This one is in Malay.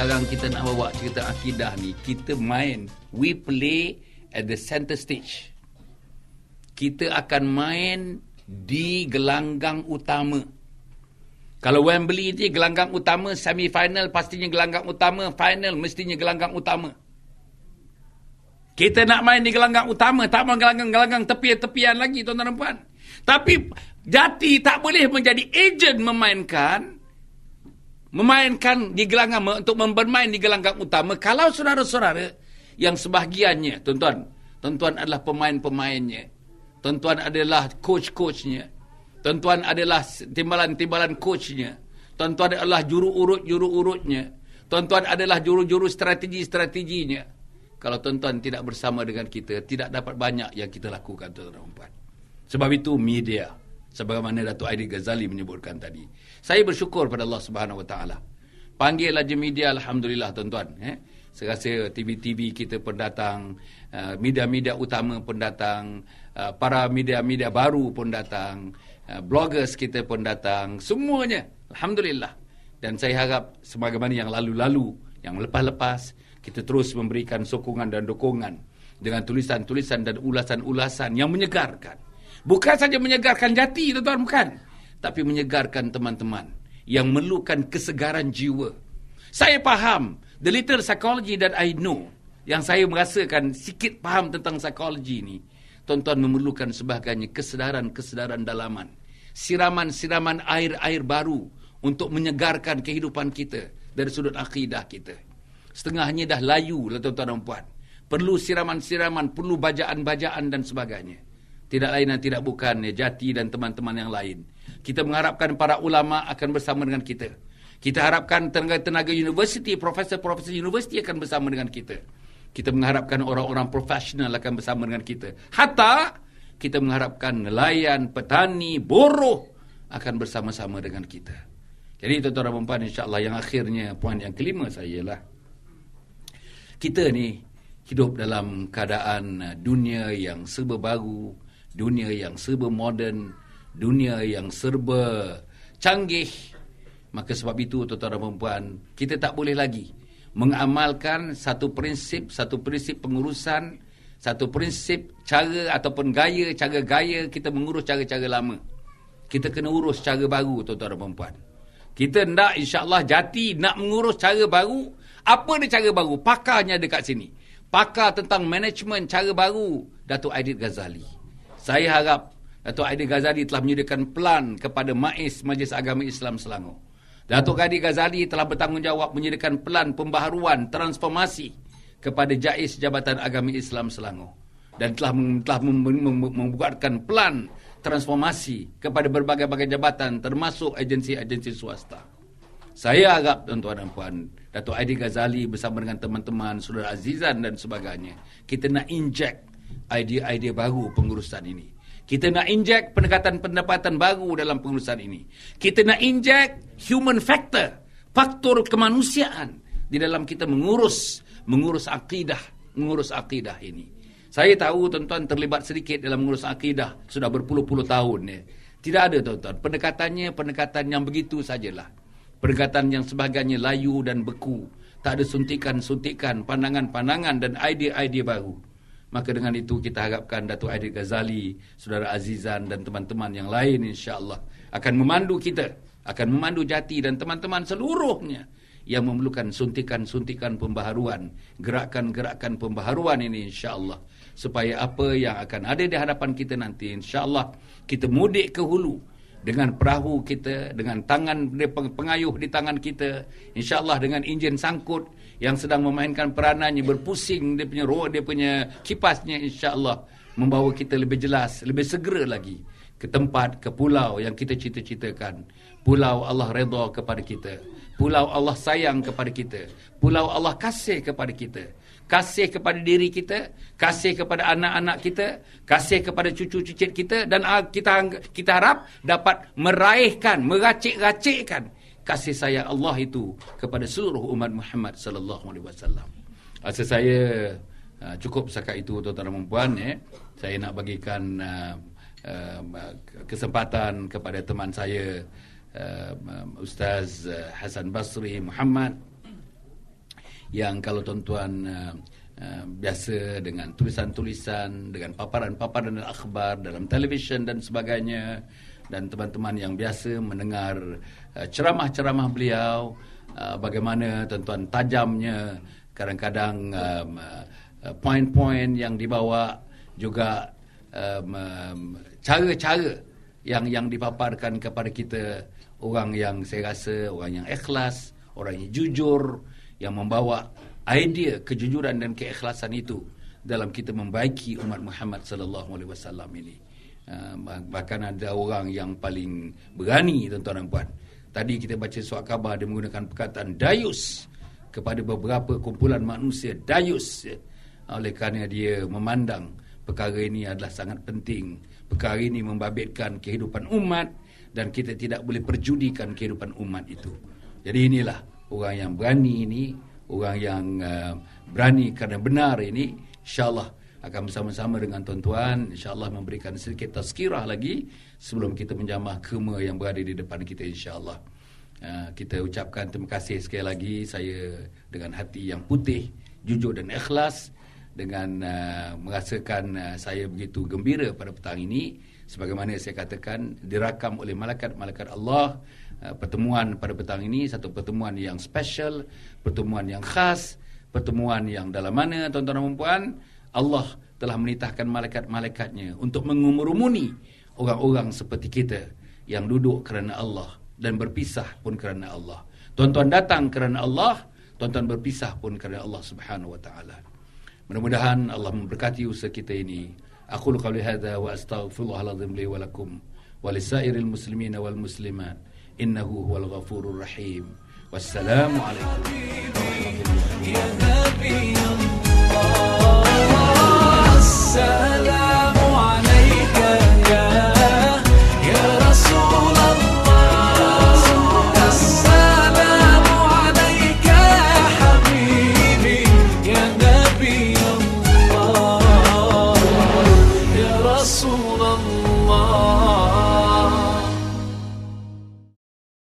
sekarang kita nak bawa cerita akidah ni, kita main, we play at the center stage. Kita akan main di gelanggang utama. Kalau Wembley ni gelanggang utama, semi final pastinya gelanggang utama, final mestinya gelanggang utama. Kita nak main di gelanggang utama, tak main gelanggang tepian-tepian lagi, tuan-tuan dan puan. Tapi Jati tak boleh menjadi ejen memainkan di gelanggang, untuk bermain di gelanggang utama kalau saudara-saudara yang sebahagiannya, tuan-tuan adalah pemain-pemainnya, tuan-tuan adalah coach-coachnya, tuan-tuan adalah timbalan-timbalan coachnya, tuan-tuan adalah juru-urut-juru-urutnya, tuan-tuan adalah juru-juru strategi-strateginya. Kalau tuan-tuan tidak bersama dengan kita, tidak dapat banyak yang kita lakukan, tuan-tuan dan puan. Sebab itu media, sebagaimana Datuk Aidil Ghazali menyebutkan tadi. Saya bersyukur pada Allah Subhanahu Wa Taala. Panggil aja media, alhamdulillah tuan-tuan. Saya rasa TV-TV kita pun datang, media-media utama pun datang, para media-media baru pun datang, bloggers kita pun datang, semuanya, alhamdulillah. Dan saya harap sebagaimana yang lalu-lalu, yang lepas-lepas, kita terus memberikan sokongan dan dukungan dengan tulisan-tulisan dan ulasan-ulasan yang menyegarkan. Bukan saja menyegarkan Jati, tuan-tuan, bukan. Tapi menyegarkan teman-teman yang memerlukan kesegaran jiwa. Saya faham the little psychology that I know, yang saya merasakan sikit faham tentang psikologi ni. Tuan-tuan memerlukan sebagainya kesedaran-kesedaran dalaman. Siraman-siraman air-air baru untuk menyegarkan kehidupan kita dari sudut akidah kita. Setengahnya dah layu lah, tuan-tuan dan puan. Perlu siraman-siraman, perlu bajaan-bajaan dan sebagainya. Tidak lain dan tidak bukan Jati dan teman-teman yang lain. Kita mengharapkan para ulama akan bersama dengan kita. Kita harapkan tenaga-tenaga universiti, profesor-profesor universiti akan bersama dengan kita. Kita mengharapkan orang-orang profesional akan bersama dengan kita. Hatta kita mengharapkan nelayan, petani, buruh akan bersama-sama dengan kita. Jadi tuan-tuan dan puan, insya-Allah yang akhirnya, poin yang kelima saya ialah kita ni hidup dalam keadaan dunia yang serba baru, dunia yang serba moden, dunia yang serba canggih. Maka sebab itu, tuan-tuan dan puan, kita tak boleh lagi mengamalkan satu prinsip pengurusan, satu prinsip cara ataupun cara gaya kita mengurus cara-cara lama. Kita kena urus cara baru, tuan-tuan dan puan. Kita nak, insya-Allah, Jati nak mengurus cara baru. Apa dia cara baru? Pakarnya dekat sini. Pakar tentang management cara baru, Datuk Aidil Ghazali. Saya harap Datuk Aidil Ghazali telah menyediakan plan kepada MAIS, Majlis Agama Islam Selangor. Datuk Aidil Ghazali telah bertanggungjawab menyediakan plan pembaharuan transformasi kepada JAIS, Jabatan Agama Islam Selangor. Dan telah membuatkan plan transformasi kepada berbagai-bagai jabatan termasuk agensi-agensi swasta. Saya harap, tuan-tuan dan puan, Datuk Aidil Ghazali bersama dengan teman-teman, saudara Azizan dan sebagainya, kita nak inject idea-idea baru pengurusan ini. Kita nak inject pendekatan-pendekatan baru dalam pengurusan ini. Kita nak inject human factor, faktor kemanusiaan di dalam kita mengurus akidah ini. Saya tahu tuan-tuan terlibat sedikit dalam mengurus akidah sudah berpuluh-puluh tahun ya. Tidak ada, tuan-tuan, pendekatan yang begitu sajalah. Pendekatan yang sebagainya layu dan beku. Tak ada suntikan-suntikan, pandangan-pandangan dan idea-idea baru. Maka dengan itu kita harapkan Datuk Aidil Ghazali, saudara Azizan dan teman-teman yang lain, insya-Allah akan memandu kita, akan memandu Jati dan teman-teman seluruhnya yang memerlukan suntikan-suntikan pembaharuan, gerakan-gerakan pembaharuan ini, insya-Allah, supaya apa yang akan ada di hadapan kita nanti, insya-Allah kita mudik ke hulu dengan perahu kita, dengan tangan pengayuh di tangan kita, insya-Allah dengan enjin sangkut yang sedang memainkan peranannya, berpusing dia punya kipasnya, insya-Allah membawa kita lebih jelas, lebih segera lagi ke tempat, ke pulau yang kita cita-citakan. Pulau Allah redha kepada kita, pulau Allah sayang kepada kita, pulau Allah kasih kepada kita, kasih kepada diri kita, kasih kepada anak-anak kita, kasih kepada cucu-cucu kita, dan kita harap dapat meraihkan, meracik-racikkan kasih sayang Allah itu kepada seluruh umat Muhammad sallallahu alaihi wasallam. Rasa saya cukup setakat itu, tuan-tuan dan puan. Saya nak bagikan kesempatan kepada teman saya, Ustaz Hasan Basri Muhammad, yang kalau tuan-tuan biasa dengan tulisan-tulisan, dengan paparan-paparan dan akhbar dalam televisyen dan sebagainya, dan teman-teman yang biasa mendengar ceramah-ceramah beliau, bagaimana tuan-tuan tajamnya kadang-kadang poin-poin yang dibawa, juga cara-cara yang dipaparkan kepada kita, orang yang saya rasa orang yang ikhlas, orang yang jujur, yang membawa idea kejujuran dan keikhlasan itu dalam kita membaiki umat Muhammad sallallahu alaihi wasallam ini. Bahkan ada orang yang paling berani, tuan-tuan dan puan. Tadi kita baca surat khabar, dia menggunakan perkataan dayus kepada beberapa kumpulan manusia, dayus, oleh kerana dia memandang perkara ini adalah sangat penting. Perkara ini membabitkan kehidupan umat dan kita tidak boleh perjudikan kehidupan umat itu. Jadi inilah orang yang berani ini, orang yang berani kerana benar ini, insyaAllah akan bersama-sama dengan tuan-tuan, insyaAllah memberikan sedikit tazkirah lagi sebelum kita menjamah kema yang berada di depan kita, insyaAllah. Kita ucapkan terima kasih sekali lagi, saya dengan hati yang putih, jujur dan ikhlas, dengan merasakan saya begitu gembira pada petang ini. Sebagaimana saya katakan, dirakam oleh malaikat-malaikat Allah. Pertemuan pada petang ini satu pertemuan yang special, pertemuan yang khas, pertemuan yang dalam mana, tuan-tuan dan puan, Allah telah menitahkan malaikat-malaikatnya untuk mengurumuni orang-orang seperti kita yang duduk kerana Allah dan berpisah pun kerana Allah. Tuan-tuan datang kerana Allah, tuan-tuan berpisah pun kerana Allah Subhanahu wa taala. Mudah-mudahan Allah memberkati usaha kita ini. Aqulu qawli hadza wa astaghfirullahal azim li wa lakum wa lisairil muslimin wal muslimat. Innahu huwal ghafurur rahim. Wassalamu alaikum warahmatullahi wabarakatuh.